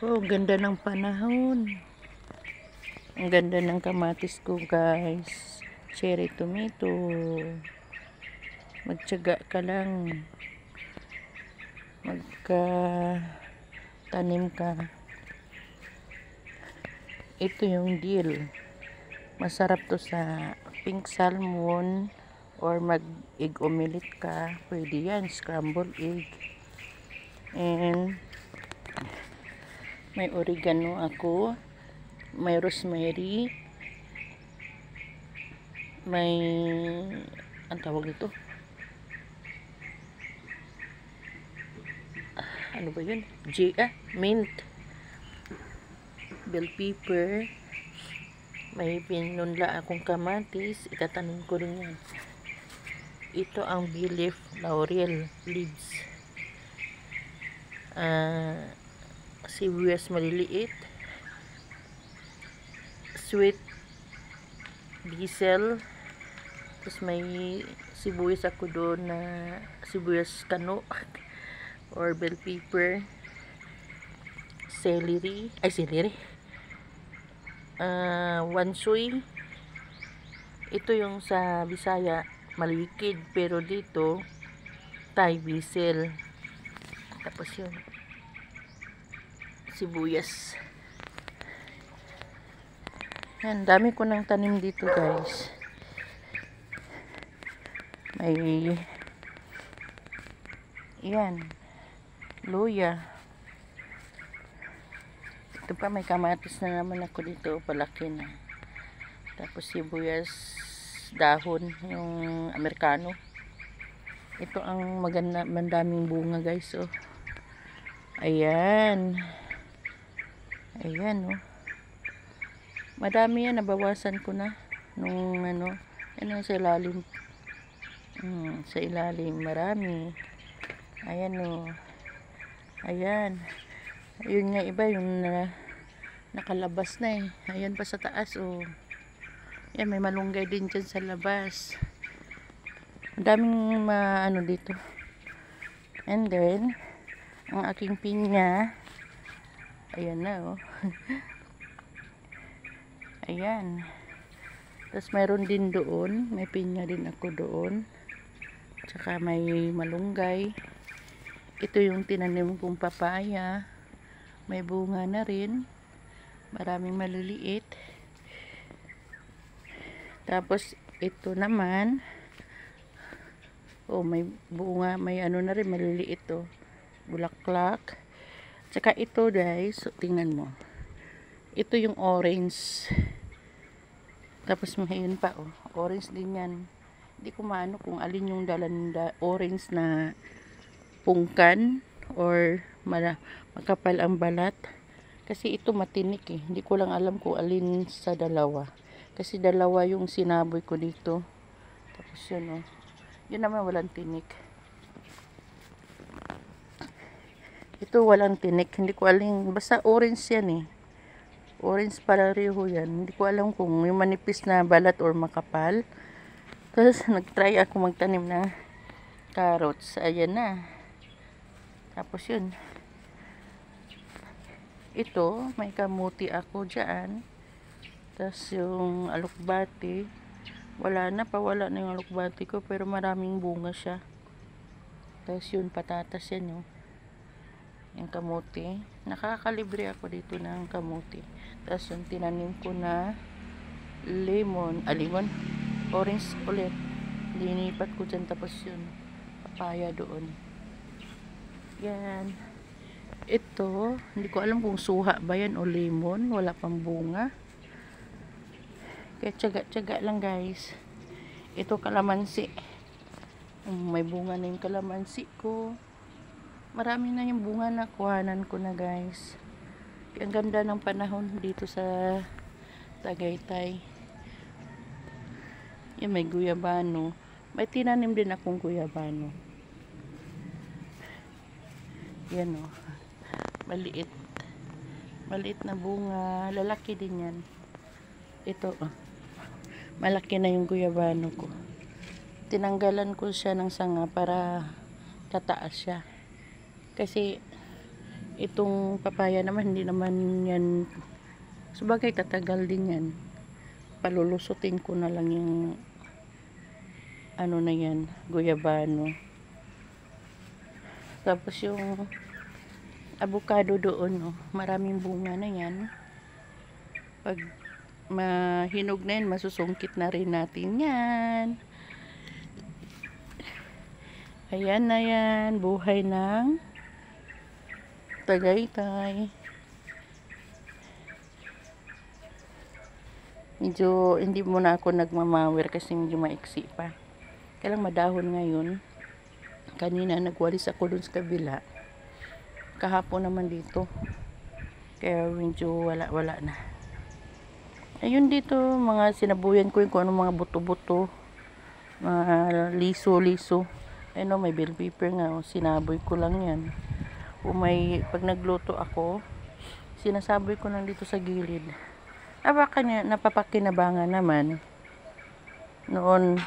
Oh, ganda ng panahon. Ang ganda ng kamatis ko, guys. Cherry tomato. Magtiyaga ka lang. Magka-tanim ka. Ito yung deal. Masarap to sa pink salmon or mag-egg omelette ka. Pwede yan, scrambled egg. And may oregano ako. May rosemary. May ang tawag ito? Ano ba yun? Mint. Bell pepper. May pinunla akong kamatis. Itatanim ko rin yan. Ito ang bay leaf laurel leaves. Sibuyas maliliit. Sweet basil. Tapos may sibuyas ako doon na sibuyas kano or bell pepper. Celery. Wansoy. Ito yung sa Bisaya malikid, pero dito Thai basil. Tapos yun sibuyas. Yan, dami ko ng tanim dito, guys. May yan luya. Ito pa, may kamatis na naman ako dito, palaki na. Tapos sibuyas dahon, yung Amerikano. Ito ang maganda, mandaming bunga, guys. Oh. Ayan. Ayan, oh. Madami yan, nabawasan ko na nung ano, sa ilalim. Sa ilalim, marami. Ayan, oh. Ayan. Ayun nga, iba yung nakalabas na eh. Ayan pa sa taas, oh. Yan, may malunggay din dyan sa labas. Ang daming ano dito. And then, ang aking pinya, ayan na, oh. Ayan. Tapos mayroon din doon, may pinya din ako doon. Tsaka may malunggay. Ito yung tinanim kong papaya. May bunga na rin. Maraming maliliit. Tapos ito naman, oh, may bunga, may ano na rin, maliliit, oh. Bulaklak. Tsaka ito, guys, so, tingnan mo. Ito yung orange. Tapos ngayon pa, oh, orange din yan. Hindi ko maano kung alin yung orange na pungkan or makapal ang balat. Kasi ito matinik eh. Hindi ko lang alam kung alin sa dalawa. Kasi dalawa yung sinaboy ko dito. Tapos yun, oh. Yun naman walang tinik. Ito walang tinik. Hindi ko alam. Basta orange yan eh. Orange pareho yan. Hindi ko alam kung yung manipis na balat or makapal. Tapos nagtry ako magtanim ng carrots. Ayan na. Tapos yun. Ito, may kamuti ako dyan. Tapos yung alokbati. Wala na, pawala na yung alokbati ko. Pero maraming bunga siya. Tapos yun, patatas yan, oh. Yung kamuti. Nakakalibre ako dito ng kamuti. Tapos yung tinanim ko na lemon. Orange ulit. Linipat ko dyan. Tapos yun, papaya doon. Yan. Ito, hindi ko alam kung suha ba yan o lemon. Wala pang bunga. Kaya tiyaga-tiyaga lang, guys. Ito kalamansi. May bunga na yung kalamansi ko. Marami na yung bunga na kuhanan ko na, guys. Ang ganda ng panahon dito sa Tagaytay. Yan, may guyabano. May tinanim din akong guyabano. Yan, oh. Maliit. Maliit na bunga. Lalaki din yan. Ito, oh. Malaki na yung guyabano ko. Tinanggalan ko siya ng sanga para tataas siya. Kasi Itong papaya naman, hindi naman yan, sabagay tatagal din yan. Palulusutin ko na lang yung ano na yan, guyabano. Tapos yung avocado doon, maraming bunga na yan. Pag mahinog na yan, masusungkit na rin natin yan. Ayan na yan, buhay ng Tagaytay. Medyo hindi muna ako nagmamawer kasi medyo maiksi pa. Kailang madahon ngayon. Kanina nagwalis ako dun sa kabila. Kahapon naman dito. Kaya medyo wala na. Ayun dito, mga sinabuyan ko yung kung anong mga buto-buto. Mga liso-liso. Ayun may bell pepper nga. Sinaboy ko lang yan. Pag nagluto ako, sinasaboy ko lang dito sa gilid. Baka napapakinabangan naman. Noon,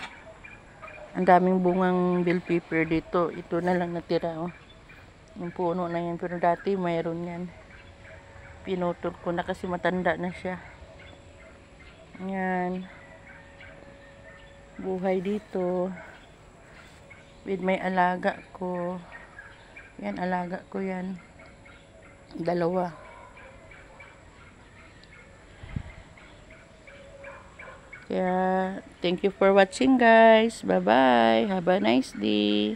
ang daming bungang bell pepper dito. Ito na lang natira, yung puno na yan. Pero dati mayroon yan. Pinutol ko na kasi matanda na siya. Yan. Buhay dito. With may alaga ko. Yan, alaga ko yan. 2. Kaya, thank you for watching guys. Bye-bye. Have a nice day.